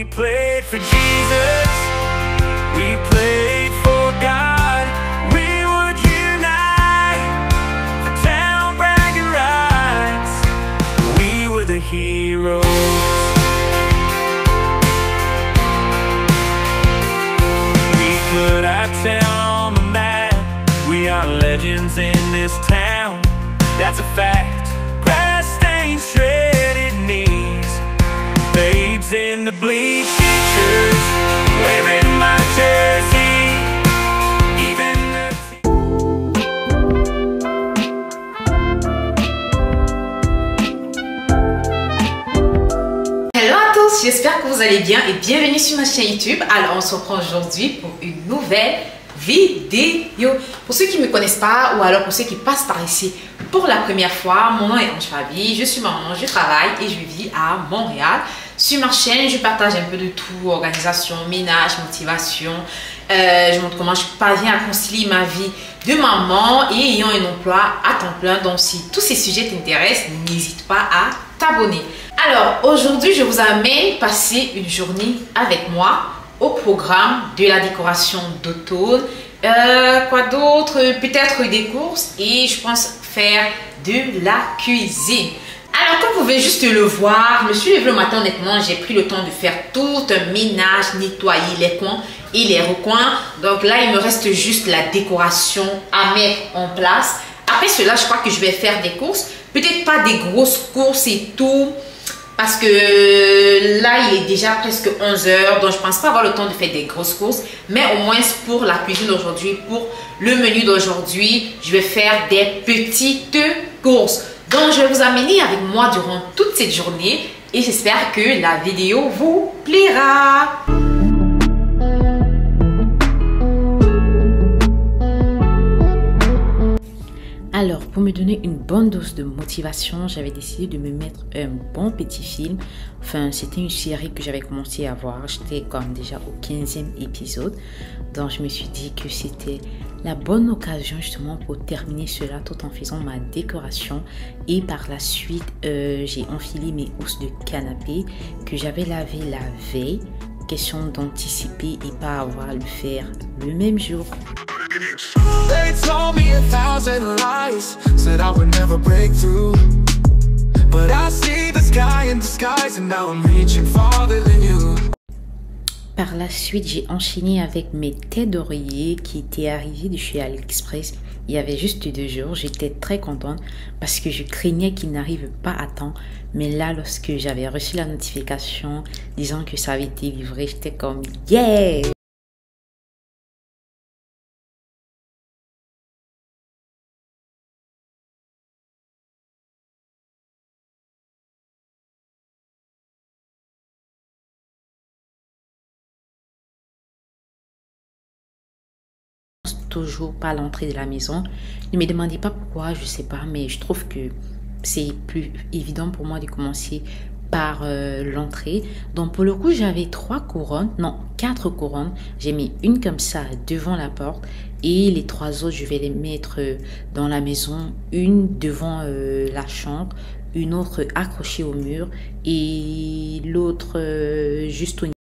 We played for Jesus, we played for God. We would unite for town bragging rights. We were the heroes. We put our town on the map. We are legends in this town. That's a fact. Grass stained, shredded knees, babes in the bleachers, wearing my jersey. Even Hello à tous, j'espère que vous allez bien et bienvenue sur ma chaîne YouTube. Alors on se reprend aujourd'hui pour une nouvelle vidéo. Pour ceux qui ne me connaissent pas ou alors pour ceux qui passent par ici pour la première fois, mon nom est Ange Fabi, je suis maman, je travaille et je vis à Montréal. Sur ma chaîne, je partage un peu de tout, organisation, ménage, motivation. Je montre comment je parviens à concilier ma vie de maman et ayant un emploi à temps plein. Donc si tous ces sujets t'intéressent, n'hésite pas à t'abonner. Alors aujourd'hui, je vous amène passer une journée avec moi au programme de la décoration d'automne. Quoi d'autre? Peut-être des courses et je pense faire de la cuisine. Alors comme vous pouvez juste le voir, je me suis levée le matin, honnêtement, j'ai pris le temps de faire tout un ménage, nettoyer les coins et les recoins. Donc là, il me reste juste la décoration à mettre en place. Après cela, je crois que je vais faire des courses. Peut-être pas des grosses courses et tout, parce que là, il est déjà presque 11 h, donc je ne pense pas avoir le temps de faire des grosses courses. Mais au moins pour la cuisine d'aujourd'hui, pour le menu d'aujourd'hui, je vais faire des petites courses. Donc, je vais vous amener avec moi durant toute cette journée et j'espère que la vidéo vous plaira. Alors, pour me donner une bonne dose de motivation, j'avais décidé de me mettre un bon petit film. Enfin, c'était une série que j'avais commencé à voir. J'étais comme déjà au 15e épisode. Donc, je me suis dit que c'était la bonne occasion justement pour terminer cela tout en faisant ma décoration. Et par la suite, j'ai enfilé mes housses de canapé que j'avais lavé la veille. Question d'anticiper et pas avoir à le faire le même jour. They told me 1,000 lies, said I would never break through. But I see the sky in the skies and now I'm reaching farther than you. Par la suite, j'ai enchaîné avec mes têtes d'oreiller qui étaient arrivées de chez AliExpress. Il y avait juste 2 jours. J'étais très contente parce que je craignais qu'ils n'arrivent pas à temps. Mais là, lorsque j'avais reçu la notification disant que ça avait été livré, j'étais comme yeah! Toujours pas à l'entrée de la maison. Ne me demandez pas pourquoi, je sais pas, mais je trouve que c'est plus évident pour moi de commencer par l'entrée. Donc pour le coup, j'avais 3 couronnes, non 4 couronnes. J'ai mis une comme ça devant la porte et les 3 autres, je vais les mettre dans la maison, une devant la chambre, une autre accrochée au mur et l'autre juste au niveau.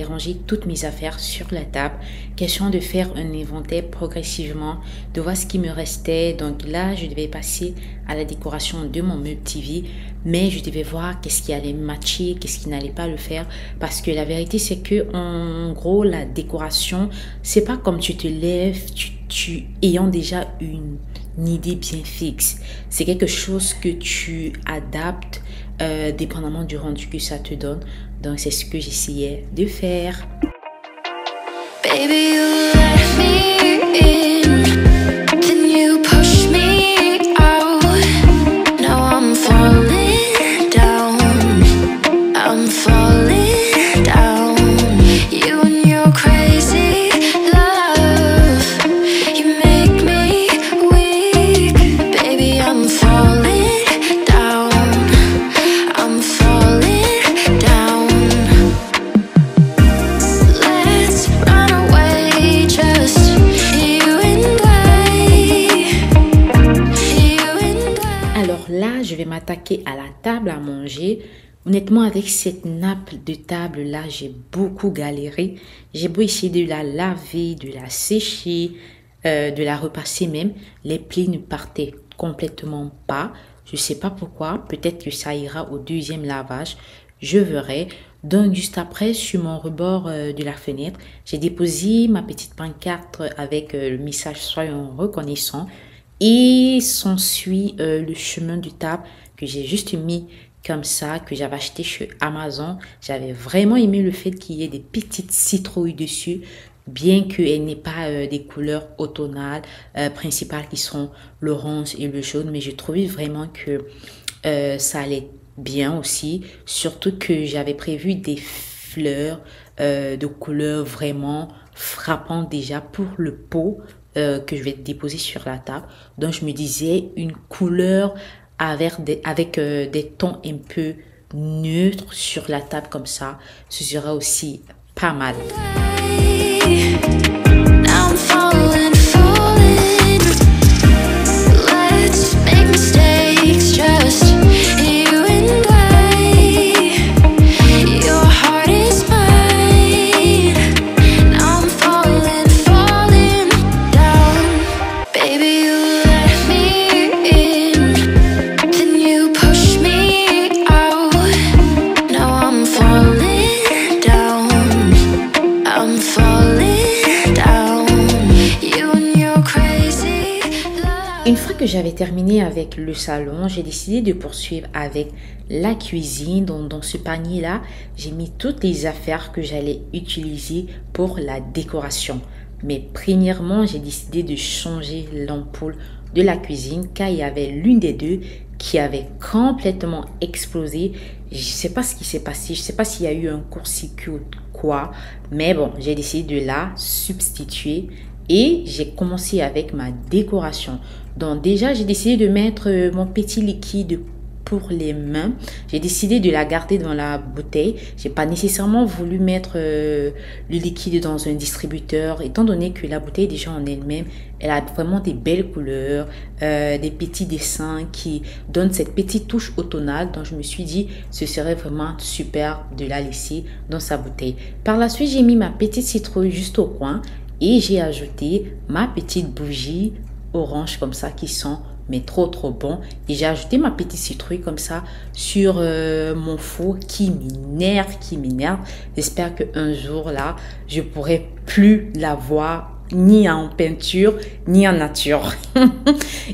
J'ai rangé toutes mes affaires sur la table. Question de faire un inventaire progressivement, de voir ce qui me restait. Donc là, je devais passer à la décoration de mon meuble TV. Mais je devais voir qu'est-ce qui allait matcher, qu'est-ce qui n'allait pas le faire. Parce que la vérité, c'est que en gros, la décoration, c'est pas comme tu te lèves, tu ayant déjà une idée bien fixe. C'est quelque chose que tu adaptes dépendamment du rendu que ça te donne. Donc c'est ce que j'essayais de faire. Baby, you let me in, then you push me out. I'm falling down. I'm falling down. Let's run away, just you and I. You and I. Alors là, je vais m'attaquer à la table à manger. Honnêtement, avec cette nappe de table là, j'ai beaucoup galéré. J'ai beau essayer de la laver, de la sécher, de la repasser même. Les plis ne partaient complètement pas. Je sais pas pourquoi. Peut-être que ça ira au deuxième lavage. Je verrai. Donc, juste après, sur mon rebord de la fenêtre, j'ai déposé ma petite pancarte avec le message « Soyons reconnaissants ». Et s'ensuit le chemin de table que j'ai juste mis comme ça, que j'avais acheté chez Amazon. J'avais vraiment aimé le fait qu'il y ait des petites citrouilles dessus, bien qu'elles n'aient pas des couleurs automnales principales qui sont l'orange et le jaune. Mais je trouvais vraiment que ça allait bien aussi. Surtout que j'avais prévu des fleurs de couleurs vraiment frappantes déjà pour le pot que je vais déposer sur la table. Donc, je me disais une couleur avec des tons un peu neutres sur la table comme ça, ce sera aussi pas mal. I'm falling, falling. Let's make mistakes, just you and I. Your heart is mine. I'm falling, falling down. Baby, you let me in, then you push me out. Now I'm falling down. I'm falling down. You and your crazy love. Une fois que j'avais terminé avec le salon, j'ai décidé de poursuivre avec la cuisine. Donc, dans ce panier-là, j'ai mis toutes les affaires que j'allais utiliser pour la décoration. Mais premièrement, j'ai décidé de changer l'ampoule de la cuisine car il y avait l'une des deux qui avait complètement explosé. Je ne sais pas ce qui s'est passé, je ne sais pas s'il y a eu un court-circuit ou quoi, mais bon, j'ai décidé de la substituer et j'ai commencé avec ma décoration. Donc déjà, j'ai décidé de mettre mon petit liquide pour les mains. J'ai décidé de la garder dans la bouteille. J'ai pas nécessairement voulu mettre le liquide dans un distributeur, étant donné que la bouteille déjà en elle-même, elle a vraiment des belles couleurs, des petits dessins qui donnent cette petite touche automnale. Donc je me suis dit, ce serait vraiment super de la laisser dans sa bouteille. Par la suite, j'ai mis ma petite citrouille juste au coin et j'ai ajouté ma petite bougie orange comme ça qui sent mais trop bon, et j'ai ajouté ma petite citrouille comme ça sur mon four qui m'énerve. J'espère qu'un jour là je pourrai plus la voir ni en peinture ni en nature.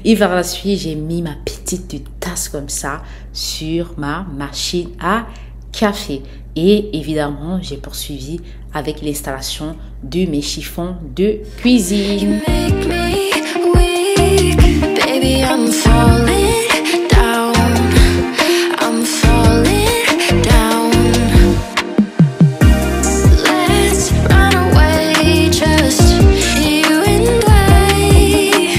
Et par la suite, j'ai mis ma petite tasse comme ça sur ma machine à café et évidemment j'ai poursuivi avec l'installation de mes chiffons de cuisine. Make me weak, baby, I'm falling down. I'm falling down. Let's run away, just you and I.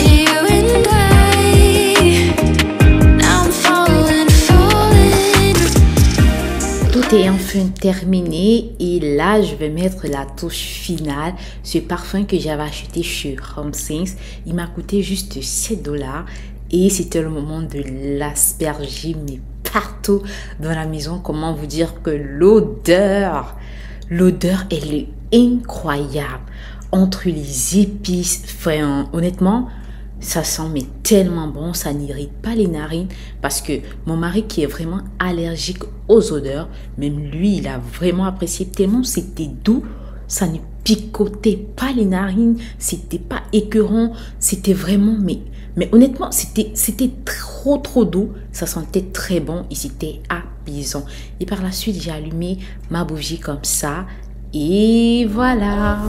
You and I. Now I'm falling, falling. Tout est enfin terminé et là je vais mettre la touche finale. Ce parfum que j'avais acheté chez Home Sense, il m'a coûté juste $7 et c'était le moment de l'asperger mais partout dans la maison. Comment vous dire que l'odeur elle est incroyable entre les épices. Enfin, honnêtement, ça sent mais tellement bon, ça n'irrite pas les narines parce que mon mari qui est vraiment allergique aux odeurs, même lui il a vraiment apprécié tellement c'était doux, ça ne picotait pas les narines, c'était pas écœurant, c'était vraiment mais honnêtement c'était trop doux, ça sentait très bon et c'était apaisant. Et par la suite j'ai allumé ma bougie comme ça et voilà.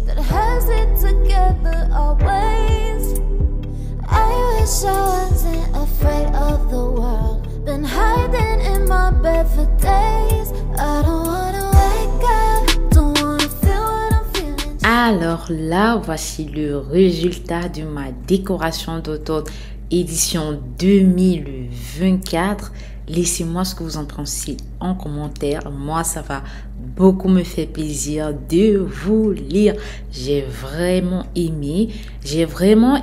That has it together always. I wish I wasn't afraid of the world. Been hiding in my bed for days. I don't wanna wake up, don't wanna feel what I'm feeling. Alors là, voici le résultat de ma décoration d'automne édition 2024. Laissez-moi ce que vous en pensez en commentaire. Moi, ça va beaucoup me faire plaisir de vous lire. J'ai vraiment aimé. J'ai vraiment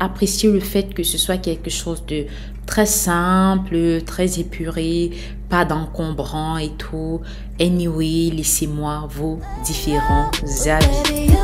apprécié le fait que ce soit quelque chose de très simple, très épuré, pas d'encombrant et tout. Anyway, laissez-moi vos différents avis.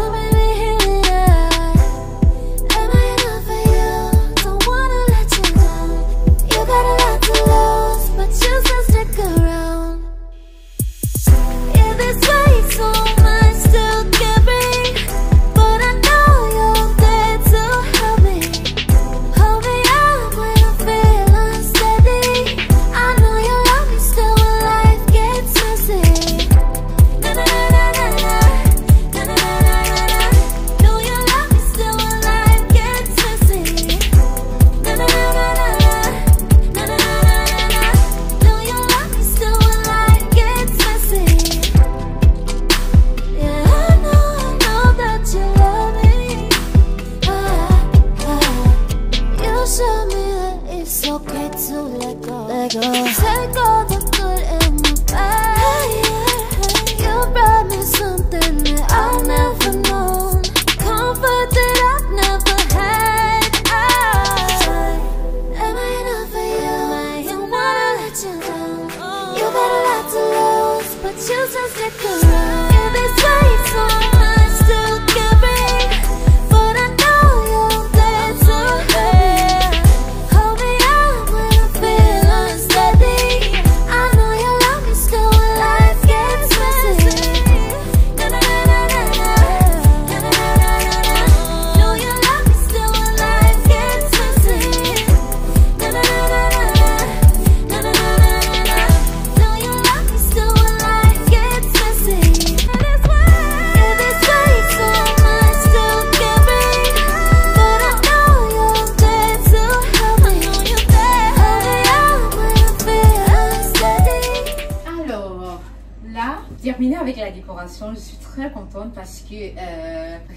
Terminé avec la décoration, je suis très contente parce que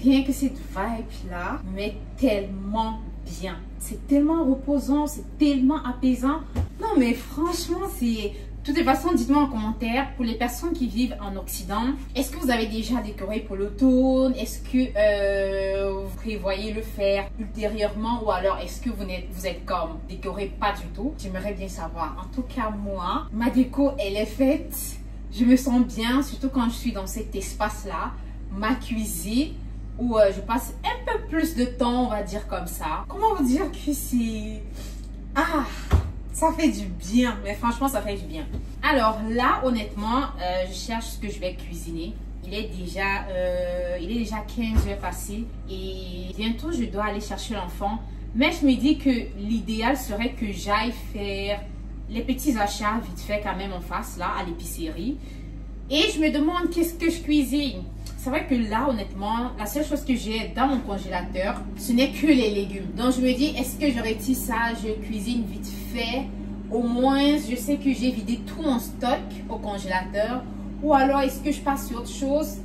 rien que cette vibe là m'est tellement bien. C'est tellement reposant, c'est tellement apaisant. Non mais franchement, c'est... De toute façon, dites-moi en commentaire, pour les personnes qui vivent en Occident, est-ce que vous avez déjà décoré pour l'automne? Est-ce que vous prévoyez le faire ultérieurement? Ou alors est-ce que vous êtes comme décoré pas du tout? J'aimerais bien savoir. En tout cas, moi, ma déco, elle est faite. Je me sens bien, surtout quand je suis dans cet espace-là, ma cuisine, où je passe un peu plus de temps, on va dire comme ça. Comment vous dire que c'est... Ah, ça fait du bien, mais franchement, ça fait du bien. Alors là, honnêtement, je cherche ce que je vais cuisiner. Il est déjà 15 heures passées et bientôt, je dois aller chercher l'enfant. Mais je me dis que l'idéal serait que j'aille faire les petits achats vite fait quand même en face là à l'épicerie et je me demande qu'est-ce que je cuisine. C'est vrai que là honnêtement la seule chose que j'ai dans mon congélateur ce n'est que les légumes, donc je me dis est-ce que je retire ça, je cuisine vite fait, au moins je sais que j'ai vidé tout mon stock au congélateur, ou alors est-ce que je passe sur autre chose.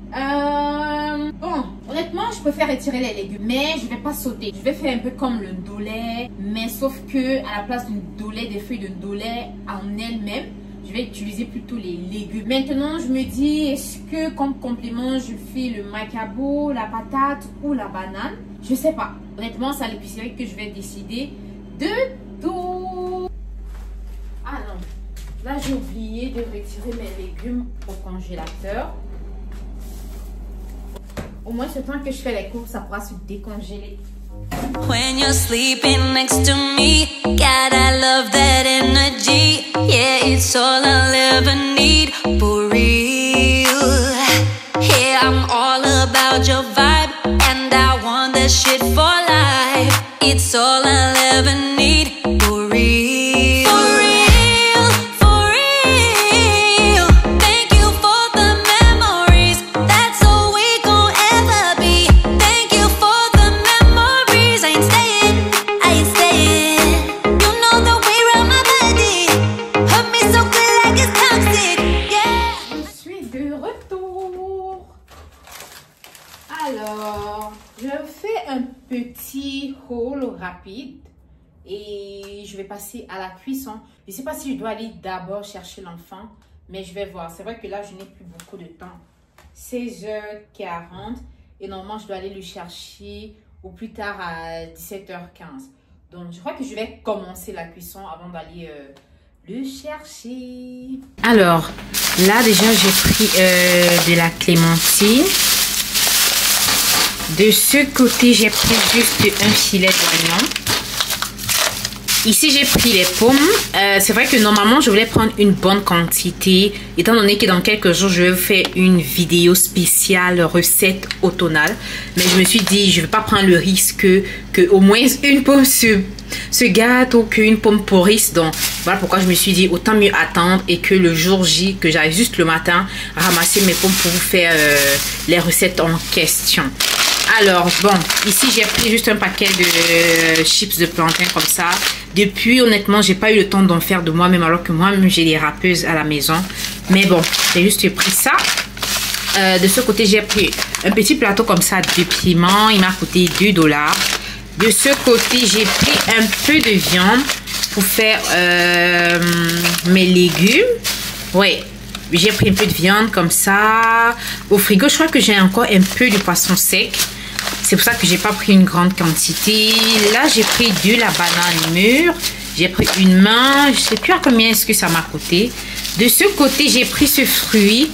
Bon, honnêtement, je préfère retirer les légumes, mais je vais pas sauter. Je vais faire un peu comme le ndolé, mais sauf que à la place d'une ndolé, des feuilles de ndolé en elles-mêmes, je vais utiliser plutôt les légumes. Maintenant, je me dis, est-ce que comme complément, je fais le macabo, la patate ou la banane? Je sais pas. Honnêtement, c'est à l'épicerie que je vais décider de tout. Ah non, là j'ai oublié de retirer mes légumes au congélateur. Au moins, ce temps que je fais les courses, ça pourra se décongeler. When you're sleeping next to me, God, I love that energy. Yeah, it's all I'll ever need, for real. Yeah, I'm all about your vibe, and I want that shit for life. It's all I'll ever need, for real. Alors, rapide. Et je vais passer à la cuisson. Je ne sais pas si je dois aller d'abord chercher l'enfant, mais je vais voir. C'est vrai que là, je n'ai plus beaucoup de temps. 16h40 et normalement, je dois aller le chercher au plus tard à 17h15. Donc, je crois que je vais commencer la cuisson avant d'aller le chercher. Alors, là, déjà, j'ai pris de la clémentine. De ce côté, j'ai pris juste un filet d'oignon. Ici, j'ai pris les pommes. C'est vrai que normalement, je voulais prendre une bonne quantité. Étant donné que dans quelques jours, je vais vous faire une vidéo spéciale recette automnale. Mais je me suis dit, je ne vais pas prendre le risque que au moins une pomme se gâte ou qu'une pomme pourrisse. Donc, voilà pourquoi je me suis dit, autant mieux attendre et que le jour J, que j'arrive juste le matin, ramasser mes pommes pour vous faire les recettes en question. Alors, bon, ici, j'ai pris juste un paquet de chips de plantain comme ça. Depuis, honnêtement, j'ai pas eu le temps d'en faire de moi-même, alors que moi-même, j'ai des râpeuses à la maison. Mais bon, j'ai juste pris ça. De ce côté, j'ai pris un petit plateau comme ça de piment. Il m'a coûté $2. De ce côté, j'ai pris un peu de viande pour faire mes légumes. Ouais. J'ai pris un peu de viande comme ça. Au frigo, je crois que j'ai encore un peu de poisson sec. C'est pour ça que j'ai pas pris une grande quantité. Là, j'ai pris de la banane mûre. J'ai pris une main. Je sais plus à combien est-ce que ça m'a coûté. De ce côté, j'ai pris ce fruit.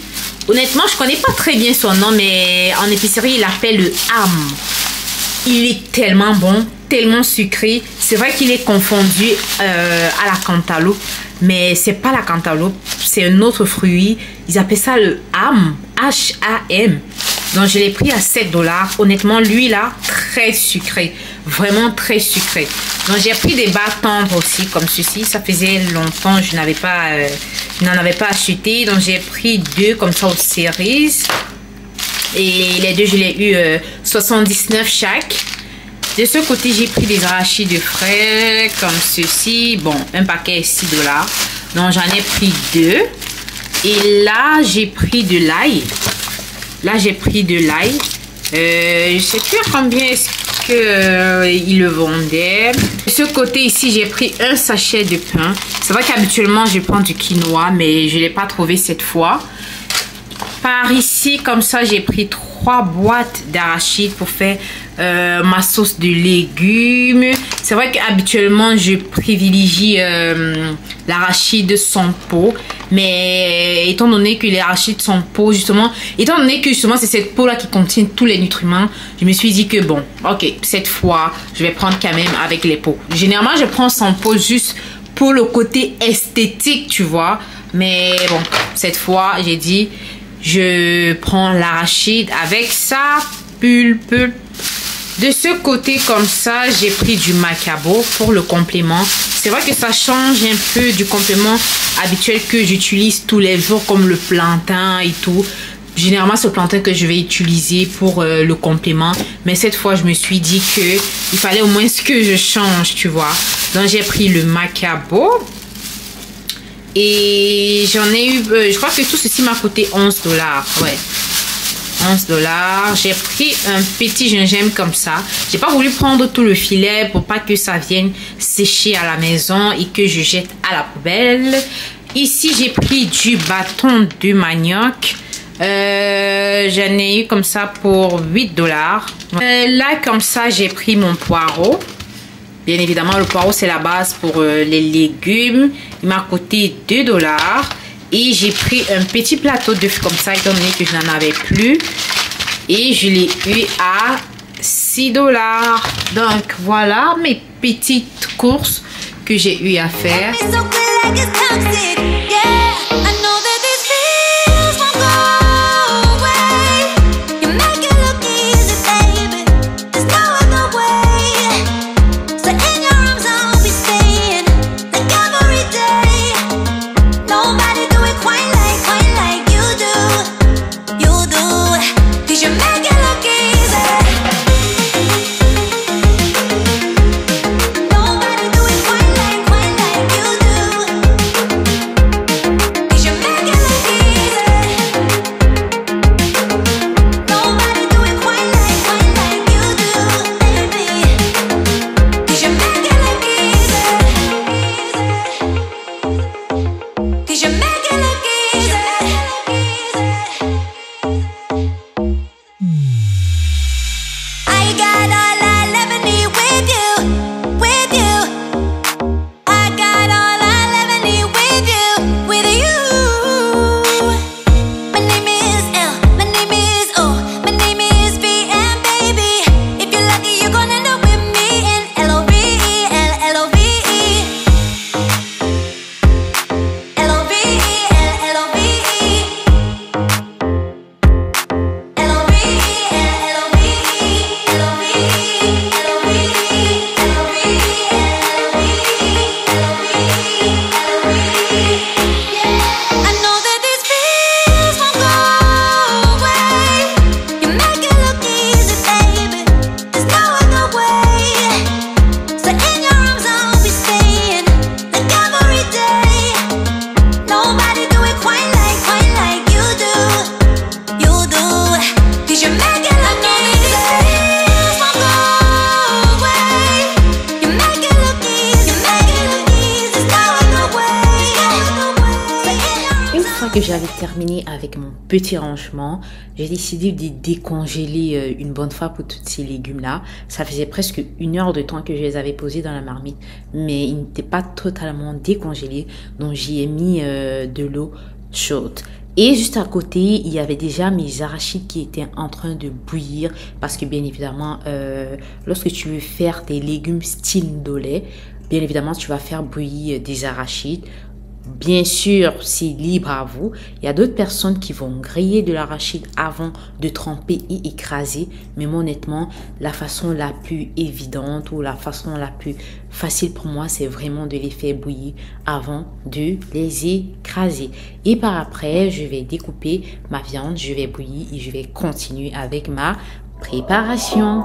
Honnêtement, je connais pas très bien son nom, mais en épicerie, il l'appelle le ham. Il est tellement bon, tellement sucré. C'est vrai qu'il est confondu à la cantaloupe, mais c'est pas la cantaloupe, c'est un autre fruit. Ils appellent ça le ham, H-A-M. Donc je l'ai pris à $7. Honnêtement, lui là, très sucré, vraiment très sucré. Donc j'ai pris des bats tendres aussi comme ceci. Ça faisait longtemps je n'avais pas, je n'en avais pas acheté. Donc j'ai pris 2 comme ça aux cerises. Et les 2, je l'ai eu 79 chaque. De ce côté, j'ai pris des arachides frais comme ceci. Bon, un paquet est $6. Donc, j'en ai pris 2. Et là, j'ai pris de l'ail. Là, j'ai pris de l'ail. Je ne sais plus à combien est-ce qu'ils le vendaient. De ce côté, ici, j'ai pris un sachet de pain. C'est vrai qu'habituellement, je prends du quinoa, mais je ne l'ai pas trouvé cette fois. Par ici, comme ça, j'ai pris 3 boîtes d'arachides pour faire ma sauce de légumes. C'est vrai qu'habituellement, je privilégie l'arachide sans peau. Mais étant donné que les arachides sans peau, justement, c'est cette peau-là qui contient tous les nutriments, je me suis dit que bon, ok, cette fois, je vais prendre quand même avec les peaux. Généralement, je prends sans peau juste pour le côté esthétique, tu vois. Mais bon, cette fois, j'ai dit... Je prends l'arachide avec sa pulpe. De ce côté comme ça, j'ai pris du macabo pour le complément. C'est vrai que ça change un peu du complément habituel que j'utilise tous les jours comme le plantain et tout. Généralement, c'est le plantain que je vais utiliser pour le complément. Mais cette fois, je me suis dit qu'il fallait au moins que je change, tu vois. Donc, j'ai pris le macabo. Et j'en ai eu, je crois que tout ceci m'a coûté $11. Ouais, $11. J'ai pris un petit gingembre comme ça. J'ai pas voulu prendre tout le filet pour pas que ça vienne sécher à la maison et que je jette à la poubelle. Ici, j'ai pris du bâton de manioc. J'en ai eu comme ça pour $8. Là, comme ça, j'ai pris mon poireau. Bien évidemment, le poireau, c'est la base pour les légumes. Il m'a coûté $2. Et j'ai pris un petit plateau d'œufs comme ça, étant donné que je n'en avais plus. Et je l'ai eu à $6. Donc, voilà mes petites courses que j'ai eu à faire. fois que j'avais terminé avec mon petit rangement, j'ai décidé de décongeler une bonne fois pour tous ces légumes-là. Ça faisait presque 1 heure de temps que je les avais posés dans la marmite, mais ils n'étaient pas totalement décongelés, donc j'y ai mis de l'eau chaude. Et juste à côté, il y avait déjà mes arachides qui étaient en train de bouillir parce que bien évidemment, lorsque tu veux faire tes légumes style ndolé, bien évidemment, tu vas faire bouillir des arachides. Bien sûr, c'est libre à vous. Il y a d'autres personnes qui vont griller de l'arachide avant de tremper et écraser. Mais moi, honnêtement, la façon la plus évidente ou la façon la plus facile pour moi, c'est vraiment de les faire bouillir avant de les écraser. Et par après, je vais découper ma viande, je vais bouillir et je vais continuer avec ma préparation.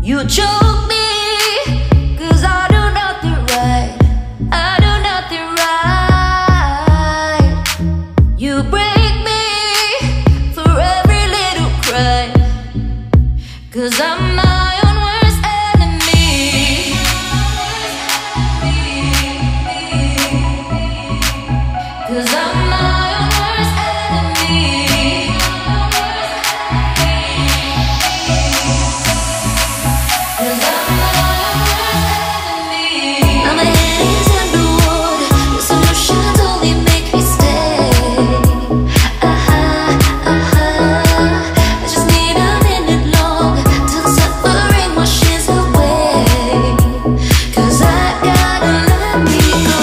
You choke me, 'cause I do nothing right. I do nothing right. You break me for every little cry, 'cause I'm my own worst enemy. 'Cause I'm my own worst enemy. Now my head is underwater. Your solutions only make me stay. I just need a minute longer till the suffering washes away. 'Cause I gotta let me go.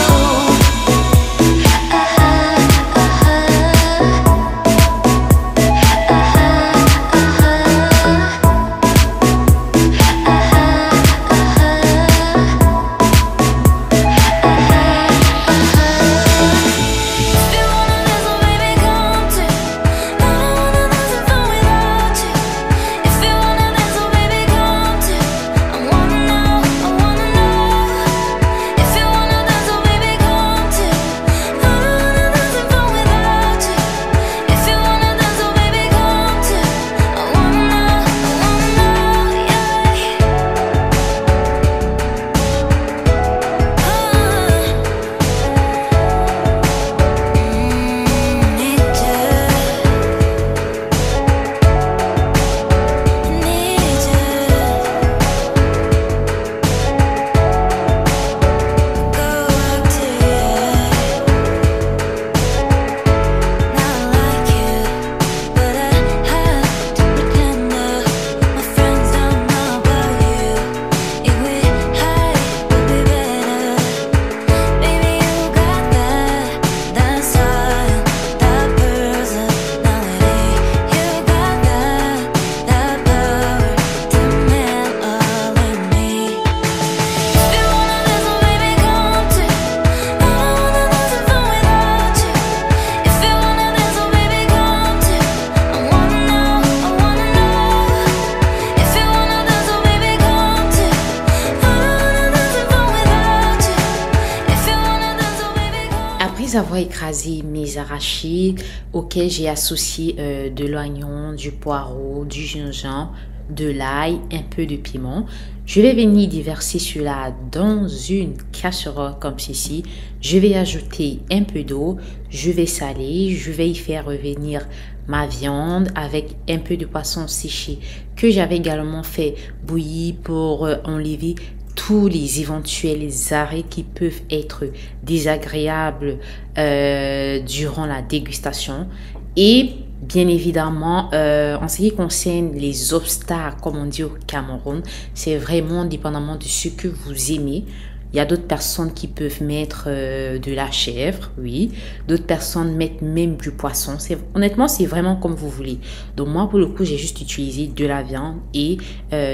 Après avoir écrasé mes arachides auxquels j'ai associé de l'oignon, du poireau, du gingembre, de l'ail, un peu de piment, je vais venir déverser cela dans une casserole comme ceci. Je vais ajouter un peu d'eau, je vais saler, je vais y faire revenir ma viande avec un peu de poisson séché que j'avais également fait bouillir pour enlever tous les éventuels arrêts qui peuvent être désagréables durant la dégustation. Et bien évidemment, en ce qui concerne les obstacles, comme on dit au Cameroun, c'est vraiment dépendamment de ce que vous aimez. Il y a d'autres personnes qui peuvent mettre de la chèvre, oui. D'autres personnes mettent même du poisson. Honnêtement, c'est vraiment comme vous voulez. Donc moi, pour le coup, j'ai juste utilisé de la viande et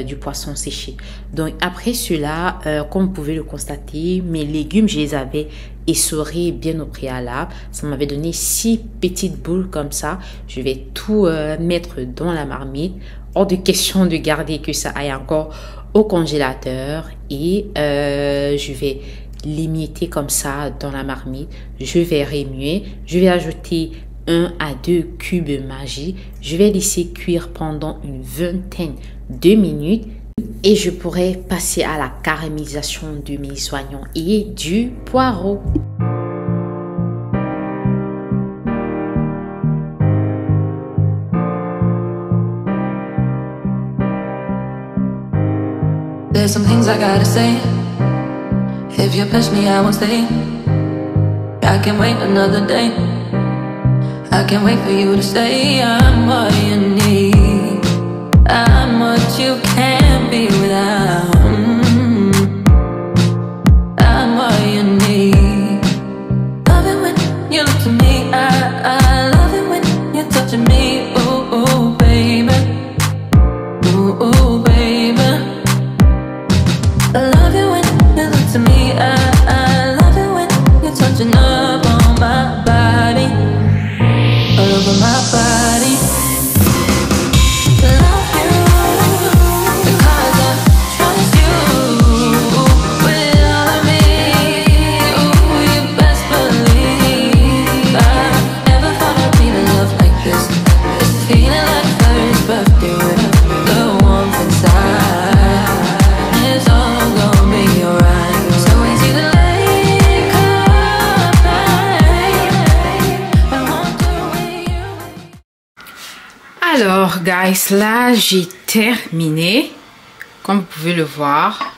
du poisson séché. Donc après cela, comme vous pouvez le constater, mes légumes, je les avais essorés bien au préalable. Ça m'avait donné 6 petites boules comme ça. Je vais tout mettre dans la marmite. Hors de question de garder que ça aille encore au congélateur et je vais l'émietter comme ça dans la marmite. Je vais remuer. Je vais ajouter 1 à 2 cubes Maggi. Je vais laisser cuire pendant une vingtaine de minutes. Et je pourrai passer à la caramélisation de mes oignons et du poireau. There's some things I gotta say. If you push me, I won't stay. I can't wait another day. I can't wait for you to say I'm what you need. I'm what you can't be without. I'm what you need. Love it when you look to me. I love it when you're touching me. Ooh, ooh, baby. Ooh, ooh, baby. I love it when you look to me. I love it when you're touching up on my body, all over my body. Love you because I trust you with all of me. Ooh, you best believe I never thought I'd feel love like this. It's feeling like first birthday with the warmth inside. It's all gonna be alright. So easy to let go. I want the way you. Alors, guys, là, j'ai terminé. Comme vous pouvez le voir,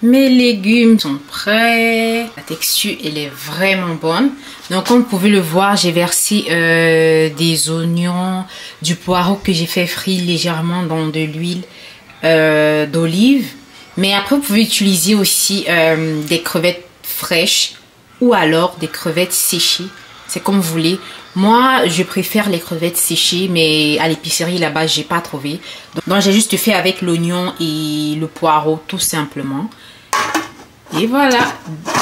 mes légumes sont prêts. La texture, elle est vraiment bonne. Donc, comme vous pouvez le voir, j'ai versé des oignons, du poireau que j'ai fait frire légèrement dans de l'huile d'olive. Mais après, vous pouvez utiliser aussi des crevettes fraîches ou alors des crevettes séchées. C'est comme vous voulez. Moi, je préfère les crevettes séchées, mais à l'épicerie là-bas, j'ai pas trouvé. Donc, j'ai juste fait avec l'oignon et le poireau, tout simplement. Et voilà.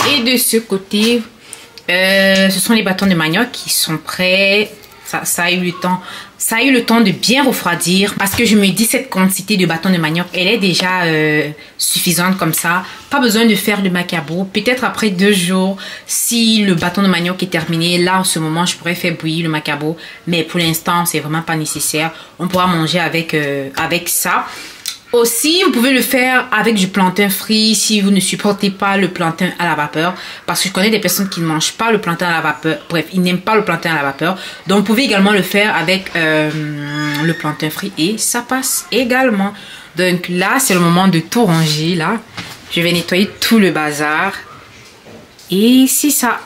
Et de ce côté, ce sont les bâtons de manioc qui sont prêts. Ça a eu le temps de bien refroidir parce que je me dis cette quantité de bâtons de manioc, elle est déjà suffisante comme ça. Pas besoin de faire le macabo. Peut-être après 2 jours, si le bâton de manioc est terminé, là en ce moment, je pourrais faire bouillir le macabo. Mais pour l'instant, c'est vraiment pas nécessaire. On pourra manger avec ça. Aussi, vous pouvez le faire avec du plantain frit si vous ne supportez pas le plantain à la vapeur. Parce que je connais des personnes qui ne mangent pas le plantain à la vapeur. Bref, ils n'aiment pas le plantain à la vapeur. Donc, vous pouvez également le faire avec le plantain frit et ça passe également. Donc là, c'est le moment de tout ranger. Là, je vais nettoyer tout le bazar. Et c'est ça.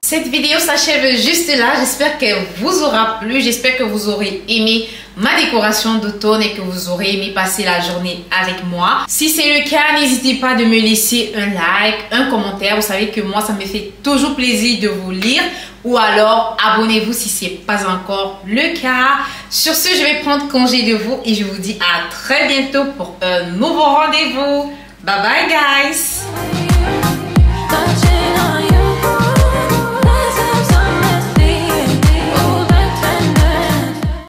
Cette vidéo s'achève juste là. J'espère qu'elle vous aura plu. J'espère que vous aurez aimé ma décoration d'automne et que vous aurez aimé passer la journée avec moi. Si c'est le cas, n'hésitez pas de me laisser un like, un commentaire. Vous savez que moi, ça me fait toujours plaisir de vous lire. Ou alors, abonnez-vous si ce n'est pas encore le cas. Sur ce, je vais prendre congé de vous et je vous dis à très bientôt pour un nouveau rendez-vous. Bye bye, guys!